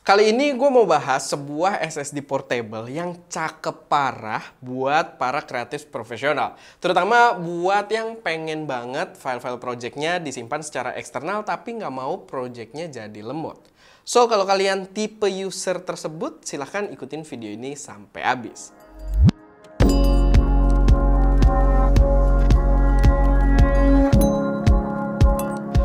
Kali ini gue mau bahas sebuah SSD portable yang cakep parah buat para kreatif profesional. Terutama buat yang pengen banget file-file projectnya disimpan secara eksternal tapi nggak mau projectnya jadi lemot. So, kalau kalian tipe user tersebut, silahkan ikutin video ini sampai habis.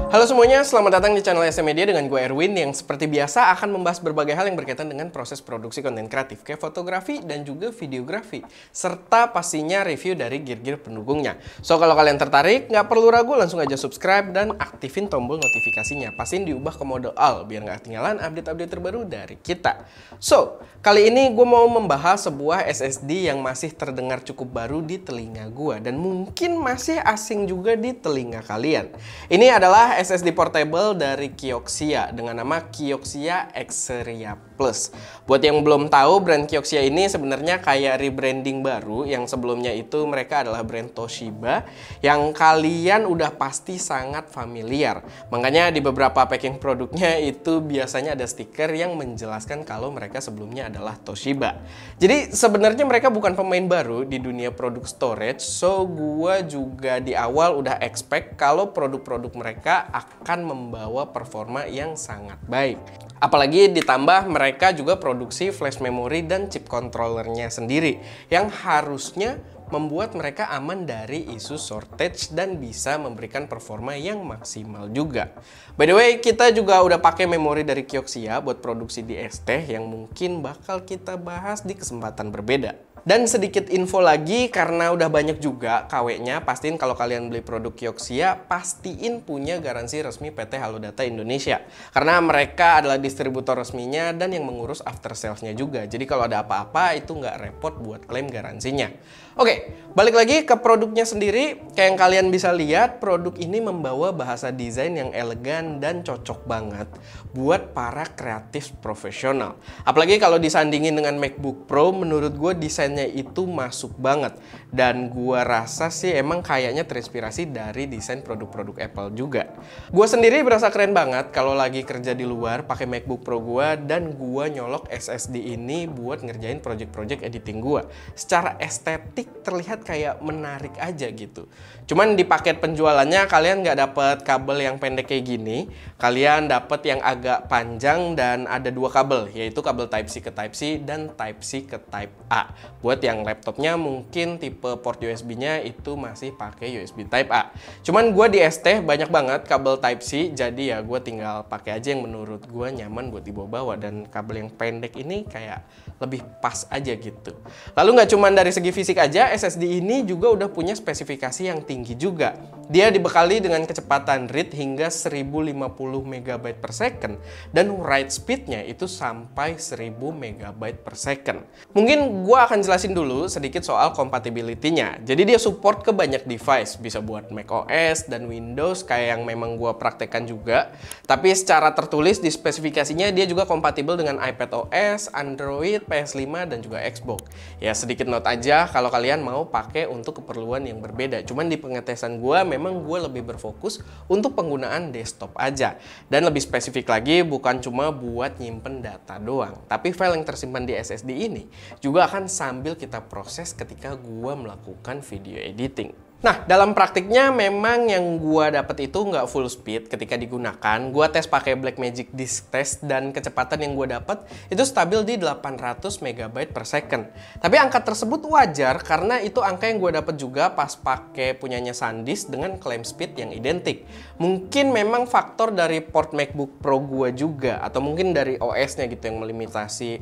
Halo semuanya, selamat datang di channel SM Media dengan gue Erwin yang seperti biasa akan membahas berbagai hal yang berkaitan dengan proses produksi konten kreatif kayak fotografi dan juga videografi serta pastinya review dari gear-gear pendukungnya. So, kalau kalian tertarik, nggak perlu ragu, langsung aja subscribe dan aktifin tombol notifikasinya. Pastiin diubah ke mode all biar nggak ketinggalan update-update terbaru dari kita. So, kali ini gue mau membahas sebuah SSD yang masih terdengar cukup baru di telinga gue dan mungkin masih asing juga di telinga kalian. Ini adalah SSD portable dari Kioxia dengan nama Kioxia Xperia Plus. Buat yang belum tahu, brand Kioxia ini sebenarnya kayak rebranding baru. Yang sebelumnya itu mereka adalah brand Toshiba yang kalian udah pasti sangat familiar. Makanya di beberapa packing produknya itu biasanya ada stiker yang menjelaskan kalau mereka sebelumnya adalah Toshiba. Jadi sebenarnya mereka bukan pemain baru di dunia produk storage. So gua juga di awal udah expect kalau produk-produk mereka akan membawa performa yang sangat baik. Apalagi ditambah mereka juga produksi flash memory dan chip controllernya sendiri yang harusnya membuat mereka aman dari isu shortage dan bisa memberikan performa yang maksimal juga. By the way, kita juga udah pakai memori dari Kioxia buat produksi di ST yang mungkin bakal kita bahas di kesempatan berbeda. Dan sedikit info lagi, karena udah banyak juga KW-nya, pastiin kalau kalian beli produk Kioxia, pastiin punya garansi resmi PT Halodata Indonesia. Karena mereka adalah distributor resminya dan yang mengurus after sales-nya juga. Jadi kalau ada apa-apa, itu nggak repot buat klaim garansinya. Oke, balik lagi ke produknya sendiri. Kayak yang kalian bisa lihat, produk ini membawa bahasa desain yang elegan dan cocok banget buat para kreatif profesional. Apalagi kalau disandingin dengan MacBook Pro, menurut gue desainnya itu masuk banget. Dan gue rasa sih emang kayaknya terinspirasi dari desain produk-produk Apple juga. Gue sendiri berasa keren banget kalau lagi kerja di luar pakai MacBook Pro gue dan gue nyolok SSD ini buat ngerjain project-project editing gue. Secara estetik terlihat kayak menarik aja gitu. Cuman di paket penjualannya kalian nggak dapet kabel yang pendek kayak gini. Kalian dapet yang agak panjang dan ada dua kabel, yaitu kabel Type-C ke Type-C dan Type-C ke Type-A. Buat yang laptopnya mungkin tipe port USB-nya itu masih pakai USB Type-A. Cuman gue di ST banyak banget kabel Type-C, jadi ya gue tinggal pakai aja yang menurut gue nyaman buat dibawa-bawa. Dan kabel yang pendek ini kayak lebih pas aja gitu. Lalu nggak cuman dari segi fisik aja, SSD ini juga udah punya spesifikasi yang tinggi juga. Dia dibekali dengan kecepatan read hingga 1050 MB per second dan write speednya itu sampai 1000 MB per second. Mungkin gue akan jelasin dulu sedikit soal compatibility-nya. Jadi dia support ke banyak device, bisa buat macOS dan Windows kayak yang memang gue praktekkan juga. Tapi secara tertulis di spesifikasinya dia juga kompatibel dengan iPadOS, Android, PS5 dan juga Xbox. Ya sedikit note aja kalau kalian mau pakai untuk keperluan yang berbeda. Cuman di pengetesan gue memang gue lebih berfokus untuk penggunaan desktop aja. Dan lebih spesifik lagi bukan cuma buat nyimpen data doang. Tapi file yang tersimpan di SSD ini juga akan sambil kita proses ketika gue melakukan video editing. Nah, dalam praktiknya memang yang gua dapat itu nggak full speed ketika digunakan. Gua tes pakai Blackmagic Disk Test dan kecepatan yang gua dapat itu stabil di 800 MB per second. Tapi angka tersebut wajar karena itu angka yang gua dapat juga pas pakai punyanya SanDisk dengan klaim speed yang identik. Mungkin memang faktor dari port MacBook Pro gua juga atau mungkin dari OS-nya gitu yang melimitasi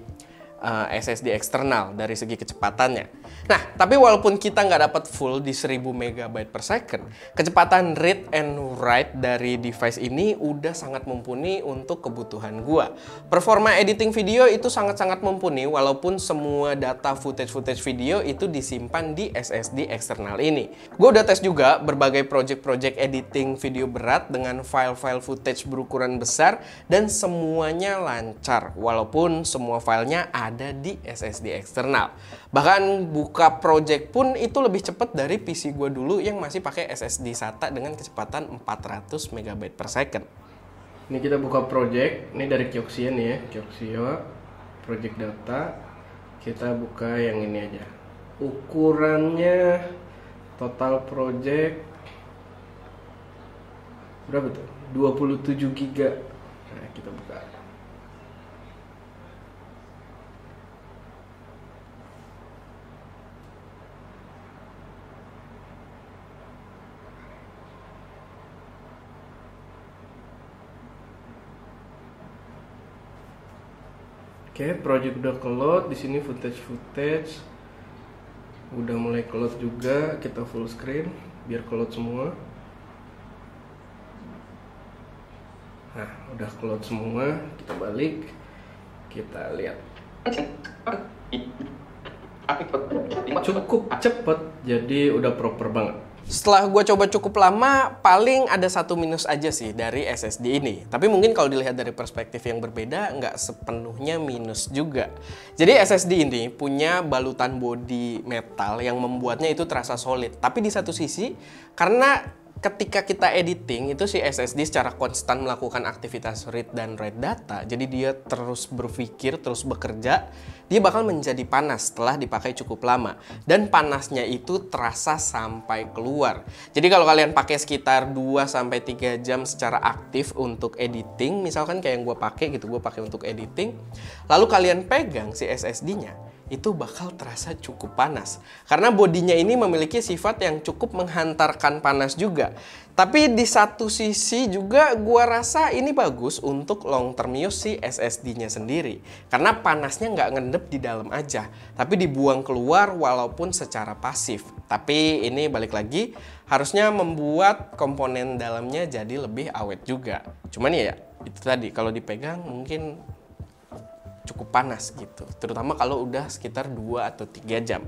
SSD eksternal dari segi kecepatannya. Nah, tapi walaupun kita nggak dapat full di 1000 MB per second, kecepatan read and write dari device ini udah sangat mumpuni untuk kebutuhan gua. Performa editing video itu sangat-sangat mumpuni walaupun semua data footage video itu disimpan di SSD eksternal ini. Gua udah tes juga berbagai project editing video berat dengan file-file footage berukuran besar dan semuanya lancar walaupun semua filenya ada di SSD eksternal. Bahkan buka project pun itu lebih cepat dari PC gue dulu yang masih pakai SSD SATA dengan kecepatan 400 MB per second. Ini kita buka project, ini dari Kioxia nih ya, Kioxia project data. Kita buka yang ini aja. Ukurannya total project berapa tuh? 27 GB. Nah, kita buka. Oke, project udah keload. Di sini footage udah mulai keload juga. Kita full screen biar keload semua. Nah, udah keload semua. Kita balik, kita lihat. Cukup cepet, jadi udah proper banget. Setelah gue coba cukup lama, paling ada satu minus aja sih dari SSD ini. Tapi mungkin kalau dilihat dari perspektif yang berbeda, nggak sepenuhnya minus juga. Jadi SSD ini punya balutan bodi metal yang membuatnya itu terasa solid. Tapi di satu sisi, karena ketika kita editing, itu si SSD secara konstan melakukan aktivitas read dan write data. Jadi dia terus berpikir, terus bekerja. Dia bakal menjadi panas setelah dipakai cukup lama. Dan panasnya itu terasa sampai keluar. Jadi kalau kalian pakai sekitar 2-3 jam secara aktif untuk editing, misalkan kayak yang gue pakai gitu, gue pakai untuk editing, lalu kalian pegang si SSD-nya, itu bakal terasa cukup panas. Karena bodinya ini memiliki sifat yang cukup menghantarkan panas juga. Tapi di satu sisi juga gua rasa ini bagus untuk long term use si SSD-nya sendiri. Karena panasnya nggak ngendep di dalam aja, tapi dibuang keluar walaupun secara pasif. Tapi ini balik lagi, harusnya membuat komponen dalamnya jadi lebih awet juga. Cuman ya itu tadi, kalau dipegang mungkin cukup panas gitu, terutama kalau udah sekitar 2 atau 3 jam.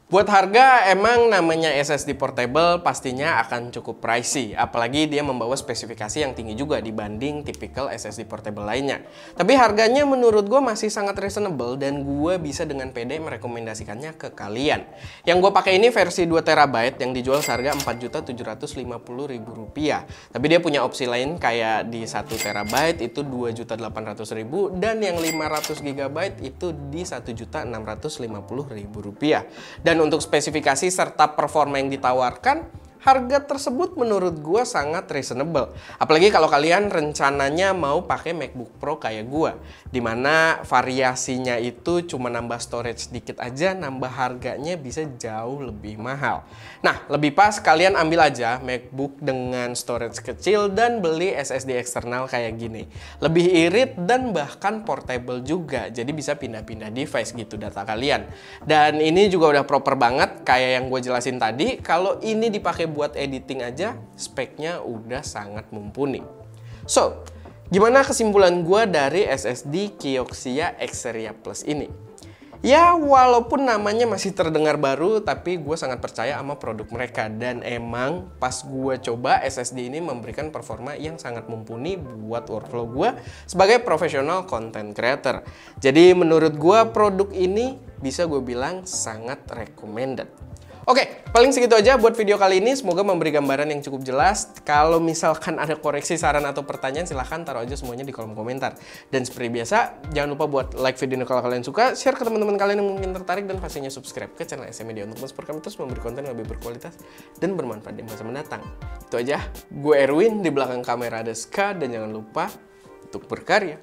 Buat harga, emang namanya SSD portable pastinya akan cukup pricey, apalagi dia membawa spesifikasi yang tinggi juga dibanding tipikal SSD portable lainnya. Tapi harganya menurut gue masih sangat reasonable dan gue bisa dengan pede merekomendasikannya ke kalian. Yang gue pakai ini versi 2TB yang dijual seharga Rp4.750.000. Tapi dia punya opsi lain kayak di 1TB itu Rp2.800.000 dan yang 500GB itu di Rp1.650.000. Dan untuk spesifikasi serta performa yang ditawarkan, harga tersebut menurut gue sangat reasonable. Apalagi kalau kalian rencananya mau pakai MacBook Pro kayak gue, dimana variasinya itu cuma nambah storage sedikit aja, nambah harganya bisa jauh lebih mahal. Nah, lebih pas kalian ambil aja MacBook dengan storage kecil dan beli SSD eksternal kayak gini. Lebih irit dan bahkan portable juga, jadi bisa pindah-pindah device gitu data kalian. Dan ini juga udah proper banget kayak yang gue jelasin tadi. Kalau ini dipakai buat editing aja, speknya udah sangat mumpuni. So, gimana kesimpulan gue dari SSD Kioxia Xperia Plus ini? Ya, walaupun namanya masih terdengar baru, tapi gue sangat percaya sama produk mereka. Dan emang pas gue coba, SSD ini memberikan performa yang sangat mumpuni buat workflow gue sebagai profesional content creator. Jadi menurut gue produk ini bisa gue bilang sangat recommended. Oke, paling segitu aja buat video kali ini. Semoga memberi gambaran yang cukup jelas. Kalau misalkan ada koreksi, saran, atau pertanyaan, silahkan taruh aja semuanya di kolom komentar. Dan seperti biasa, jangan lupa buat like video ini kalau kalian suka, share ke teman-teman kalian yang mungkin tertarik, dan pastinya subscribe ke channel SM Media untuk mensupport kami terus memberi konten yang lebih berkualitas dan bermanfaat di masa mendatang. Itu aja, gue Erwin, di belakang kamera ada Ska, dan jangan lupa untuk berkarya.